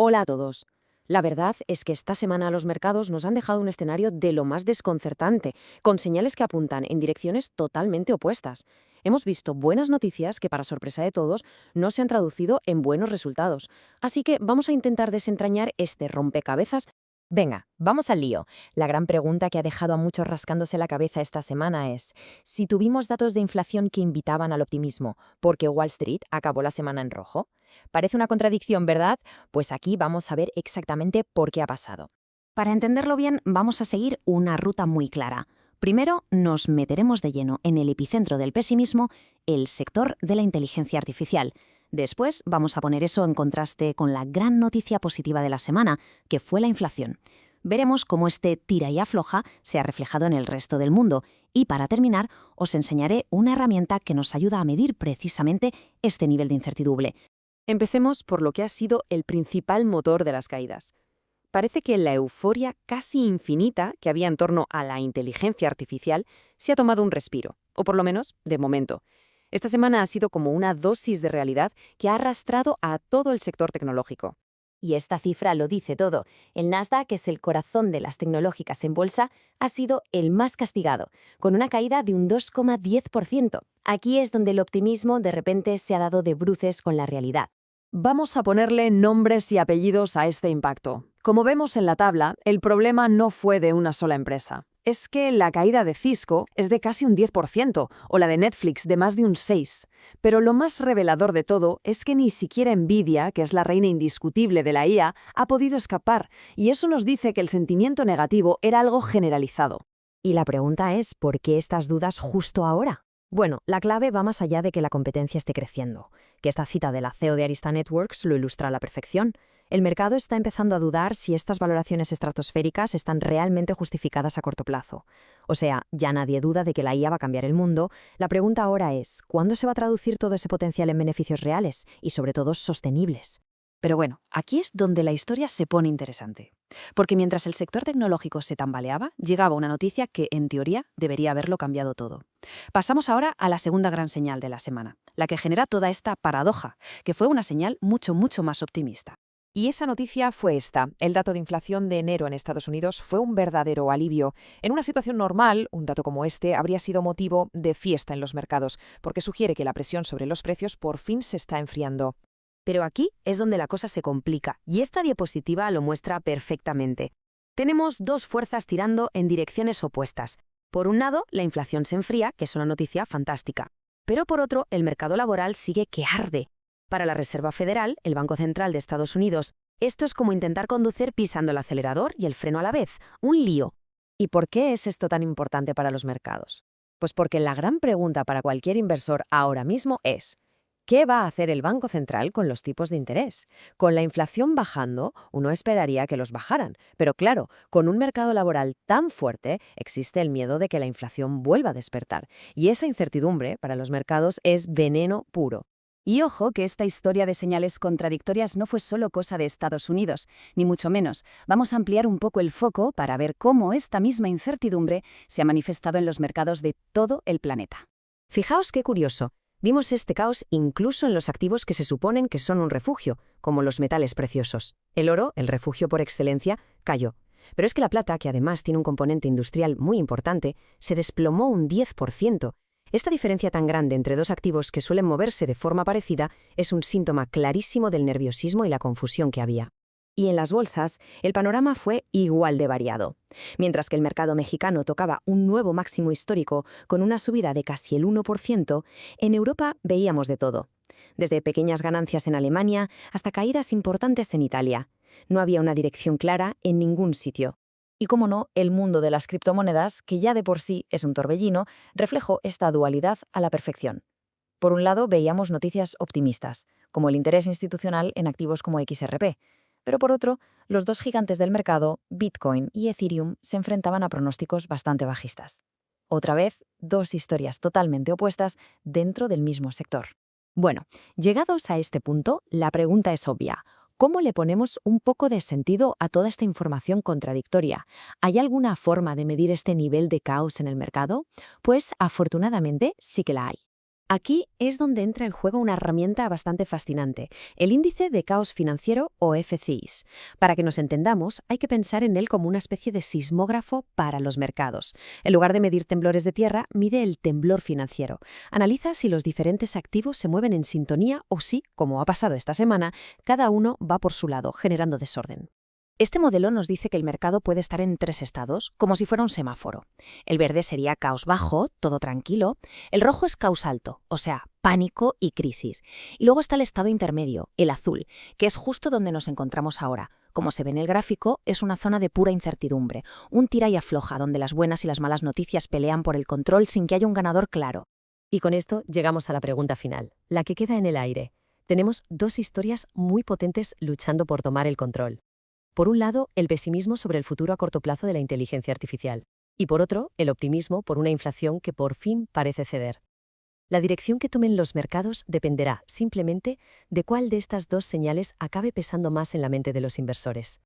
Hola a todos. La verdad es que esta semana los mercados nos han dejado un escenario de lo más desconcertante, con señales que apuntan en direcciones totalmente opuestas. Hemos visto buenas noticias que, para sorpresa de todos, no se han traducido en buenos resultados. Así que vamos a intentar desentrañar este rompecabezas. Venga, vamos al lío. La gran pregunta que ha dejado a muchos rascándose la cabeza esta semana es, si tuvimos datos de inflación que invitaban al optimismo, ¿por qué Wall Street acabó la semana en rojo? Parece una contradicción, ¿verdad? Pues aquí vamos a ver exactamente por qué ha pasado. Para entenderlo bien, vamos a seguir una ruta muy clara. Primero, nos meteremos de lleno en el epicentro del pesimismo, el sector de la inteligencia artificial. Después, vamos a poner eso en contraste con la gran noticia positiva de la semana, que fue la inflación. Veremos cómo este tira y afloja se ha reflejado en el resto del mundo. Y para terminar, os enseñaré una herramienta que nos ayuda a medir precisamente este nivel de incertidumbre. Empecemos por lo que ha sido el principal motor de las caídas. Parece que la euforia casi infinita que había en torno a la inteligencia artificial se ha tomado un respiro, o por lo menos, de momento. Esta semana ha sido como una dosis de realidad que ha arrastrado a todo el sector tecnológico. Y esta cifra lo dice todo. El Nasdaq, que es el corazón de las tecnológicas en bolsa, ha sido el más castigado, con una caída de un 2,10%. Aquí es donde el optimismo de repente se ha dado de bruces con la realidad. Vamos a ponerle nombres y apellidos a este impacto. Como vemos en la tabla, el problema no fue de una sola empresa. Es que la caída de Cisco es de casi un 10% o la de Netflix de más de un 6%. Pero lo más revelador de todo es que ni siquiera Nvidia, que es la reina indiscutible de la IA, ha podido escapar, y eso nos dice que el sentimiento negativo era algo generalizado. Y la pregunta es, ¿por qué estas dudas justo ahora? Bueno, la clave va más allá de que la competencia esté creciendo, que esta cita de la CEO de Arista Networks lo ilustra a la perfección. El mercado está empezando a dudar si estas valoraciones estratosféricas están realmente justificadas a corto plazo. O sea, ya nadie duda de que la IA va a cambiar el mundo. La pregunta ahora es, ¿cuándo se va a traducir todo ese potencial en beneficios reales y, sobre todo, sostenibles? Pero bueno, aquí es donde la historia se pone interesante. Porque mientras el sector tecnológico se tambaleaba, llegaba una noticia que, en teoría, debería haberlo cambiado todo. Pasamos ahora a la segunda gran señal de la semana, la que genera toda esta paradoja, que fue una señal mucho más optimista. Y esa noticia fue esta. El dato de inflación de enero en Estados Unidos fue un verdadero alivio. En una situación normal, un dato como este habría sido motivo de fiesta en los mercados, porque sugiere que la presión sobre los precios por fin se está enfriando. Pero aquí es donde la cosa se complica, y esta diapositiva lo muestra perfectamente. Tenemos dos fuerzas tirando en direcciones opuestas. Por un lado, la inflación se enfría, que es una noticia fantástica. Pero por otro, el mercado laboral sigue que arde. Para la Reserva Federal, el Banco Central de Estados Unidos, esto es como intentar conducir pisando el acelerador y el freno a la vez. Un lío. ¿Y por qué es esto tan importante para los mercados? Pues porque la gran pregunta para cualquier inversor ahora mismo es, ¿qué va a hacer el Banco Central con los tipos de interés? Con la inflación bajando, uno esperaría que los bajaran, pero claro, con un mercado laboral tan fuerte, existe el miedo de que la inflación vuelva a despertar, y esa incertidumbre para los mercados es veneno puro. Y ojo que esta historia de señales contradictorias no fue solo cosa de Estados Unidos, ni mucho menos. Vamos a ampliar un poco el foco para ver cómo esta misma incertidumbre se ha manifestado en los mercados de todo el planeta. Fijaos qué curioso. Vimos este caos incluso en los activos que se suponen que son un refugio, como los metales preciosos. El oro, el refugio por excelencia, cayó. Pero es que la plata, que además tiene un componente industrial muy importante, se desplomó un 10%. Esta diferencia tan grande entre dos activos que suelen moverse de forma parecida es un síntoma clarísimo del nerviosismo y la confusión que había. Y en las bolsas, el panorama fue igual de variado. Mientras que el mercado mexicano tocaba un nuevo máximo histórico con una subida de casi el 1%, en Europa veíamos de todo. Desde pequeñas ganancias en Alemania hasta caídas importantes en Italia. No había una dirección clara en ningún sitio. Y cómo no, el mundo de las criptomonedas, que ya de por sí es un torbellino, reflejó esta dualidad a la perfección. Por un lado, veíamos noticias optimistas, como el interés institucional en activos como XRP. Pero por otro, los dos gigantes del mercado, Bitcoin y Ethereum, se enfrentaban a pronósticos bastante bajistas. Otra vez, dos historias totalmente opuestas dentro del mismo sector. Bueno, llegados a este punto, la pregunta es obvia. ¿Cómo le ponemos un poco de sentido a toda esta información contradictoria? ¿Hay alguna forma de medir este nivel de caos en el mercado? Pues afortunadamente sí que la hay. Aquí es donde entra en juego una herramienta bastante fascinante, el índice de caos financiero o FCIS. Para que nos entendamos, hay que pensar en él como una especie de sismógrafo para los mercados. En lugar de medir temblores de tierra, mide el temblor financiero. Analiza si los diferentes activos se mueven en sintonía o si, como ha pasado esta semana, cada uno va por su lado, generando desorden. Este modelo nos dice que el mercado puede estar en 3 estados, como si fuera un semáforo. El verde sería caos bajo, todo tranquilo. El rojo es caos alto, o sea, pánico y crisis. Y luego está el estado intermedio, el azul, que es justo donde nos encontramos ahora. Como se ve en el gráfico, es una zona de pura incertidumbre, un tira y afloja donde las buenas y las malas noticias pelean por el control sin que haya un ganador claro. Y con esto llegamos a la pregunta final, la que queda en el aire. Tenemos 2 historias muy potentes luchando por tomar el control. Por un lado, el pesimismo sobre el futuro a corto plazo de la inteligencia artificial. Y por otro, el optimismo por una inflación que por fin parece ceder. La dirección que tomen los mercados dependerá simplemente de cuál de estas 2 señales acabe pesando más en la mente de los inversores.